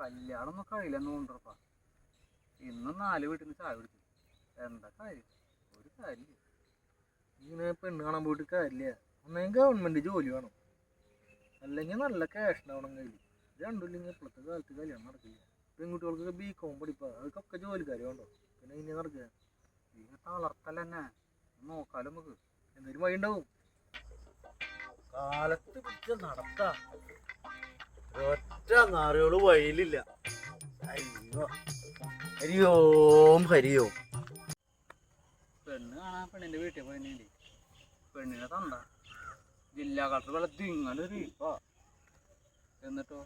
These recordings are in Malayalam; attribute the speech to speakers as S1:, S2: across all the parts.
S1: കല്യാണം ഒന്നും കഴിയില്ലെന്ന് കൊണ്ടുറപ്പാ. ഇന്നും 4 വീട്ടിൽ നിന്ന് ചായ കുടിച്ചു. എന്താ കാര്യം? ഒരു കാര്യം
S2: ഇങ്ങനെ പെണ്ണ് കാണാൻ പോയിട്ട് കാര്യമില്ല. ഒന്നെങ്കിൽ ഗവൺമെന്റ് ജോലി വേണം, അല്ലെങ്കിൽ നല്ല ക്യാഷ് ഉണ്ടാവണം കയ്യിൽ. രണ്ടില്ലെങ്കിൽ ഇപ്പോഴത്തെ കാലത്ത് കല്യാണം നടക്കില്ല. പെൺകുട്ടികൾക്ക് BCom പഠിപ്പാ, അതൊക്കെ ജോലിക്കാർ വേണ്ടോ? പിന്നെ ഇനി നടക്കുക
S1: തളർത്തല്ലെന്നെ. നോക്കാലോ നമുക്ക്.
S2: എന്തൊരു വഴി ഉണ്ടാവും. കാലത്ത് പിടിച്ച നടത്താ ഒറ്റ നാറുകള് വഴിയിലില്ല. അയ്യോ ഹരിയോം ഹരിയോം.
S1: പെണ്ണ് കാണാൻ പെണ്ണിന്റെ വീട്ടിൽ പോയി. പെണ്ണിനെ തണ്ട ജില്ലാ കളക്ടർ പോലെ ദിങ്ങനൊരു ഇപ്പാ. എന്നിട്ടോ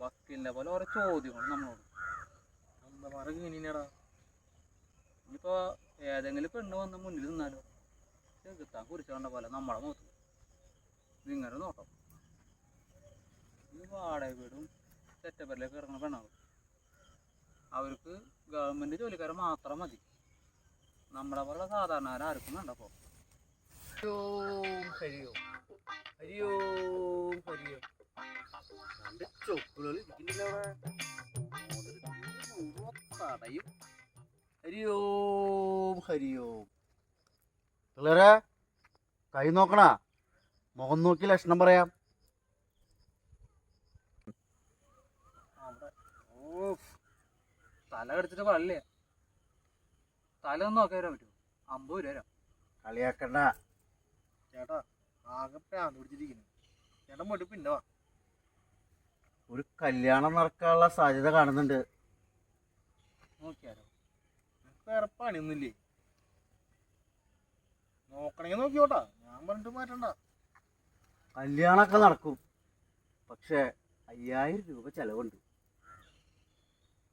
S1: വക്കീലിനെ പോലെ ഓരോ ചോദ്യങ്ങൾ നമ്മളോട്.
S2: അന്തമാരൊക്കെ ഇങ്ങനെയാടാ.
S1: ഇനിയിപ്പോ ഏതെങ്കിലും പെണ്ണ് വന്ന് മുന്നിൽ നിന്നാലോ ചെകുത്താൻ കുറിച്ച് കണ്ട പോലെ നമ്മളെ നോക്കും. ഇങ്ങനെ നോക്കാം. ഈ വാടക വീടും സെറ്റപ്പറിലേക്ക് ഇറങ്ങുന്ന പെണ്ണാകും. അവർക്ക് ഗവൺമെന്റ് ജോലിക്കാരെ മാത്രം മതി. നമ്മളെ പോലെ സാധാരണക്കാരെ ആർക്കും വേണ്ടപ്പോ.
S2: ഹരിയോം ഹരിയോം ഹരിയോം. രണ്ട് ചൊക്കുകൾ ഇരിക്കുന്നില്ല അവിടെ. ഹരിയോം ഹരിയോം. പിള്ളേരെ കൈ നോക്കണ, മുഖം നോക്കി ലക്ഷണം പറയാം.
S1: തല കടിച്ചിട്ട് പള്ളിയ. തല ഒന്ന് നോക്കി വരാൻ പറ്റുമോ? 50 രൂപ തരാം.
S2: കളിയാക്കണ്ട ചേട്ടാ, ആകെ പ്രാന്ത് പിടിച്ചിരിക്കുന്നു. ചേട്ടൻ പോയിട്ട് പിന്നെ വാ. ഒരു കല്യാണം നടക്കാനുള്ള സാധ്യത കാണുന്നുണ്ട്.
S1: നോക്കിയാലോ?
S2: വേറെ പണിയൊന്നുമില്ലേ? നോക്കണമെങ്കിൽ നോക്കിയോട്ടാ, ഞാൻ പറഞ്ഞിട്ട് മാറ്റണ്ട. കല്യാണമൊക്കെ നടക്കും, പക്ഷെ 5000 രൂപ ചെലവുണ്ട്.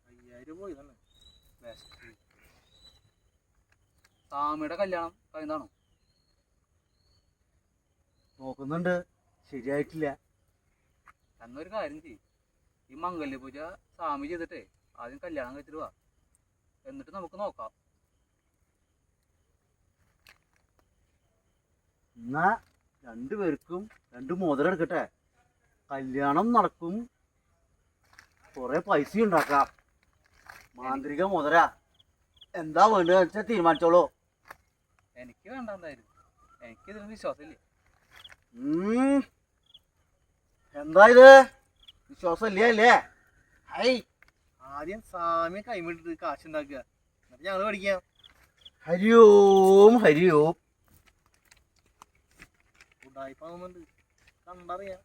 S1: 5000 പോയി തന്നെ. സാമിയുടെ കല്യാണം കഴിഞ്ഞാണോ?
S2: നോക്കുന്നുണ്ട്, ശരിയായിട്ടില്ല.
S1: എന്നൊരു കാര്യം ചെയ്യും. ഈ മംഗല്യ പൂജ സ്വാമി ചെയ്തിട്ടേ ആദ്യം കല്യാണം കഴിച്ചിട്ട് വാ. എന്നിട്ട് നമുക്ക് നോക്കാം.
S2: എന്നാ രണ്ടുപേർക്കും 2 മോതിരം എടുക്കട്ടെ. കല്യാണം നടക്കും, കുറെ പൈസ ഉണ്ടാക്കാം. മാന്ത്രിക മോതിര എന്താ വേണ്ടത് വെച്ചാൽ തീരുമാനിച്ചോളൂ.
S1: എനിക്ക് വേണ്ട. എന്തായാലും എനിക്കിതിന് വിശ്വാസമില്ലേ.
S2: എന്താ ഇത്? വിശ്വാസം ഇല്ലേ? ഹൈ, ആദ്യം സ്വാമി കൈമിട്ട് കാശുണ്ടാക്കുക, എന്നിട്ട് ഞങ്ങൾ പഠിക്കാം. ഹരിയോം ഹരിയോം. ഉടായിപ്പാകുന്നുണ്ട്, കണ്ടറിയാം.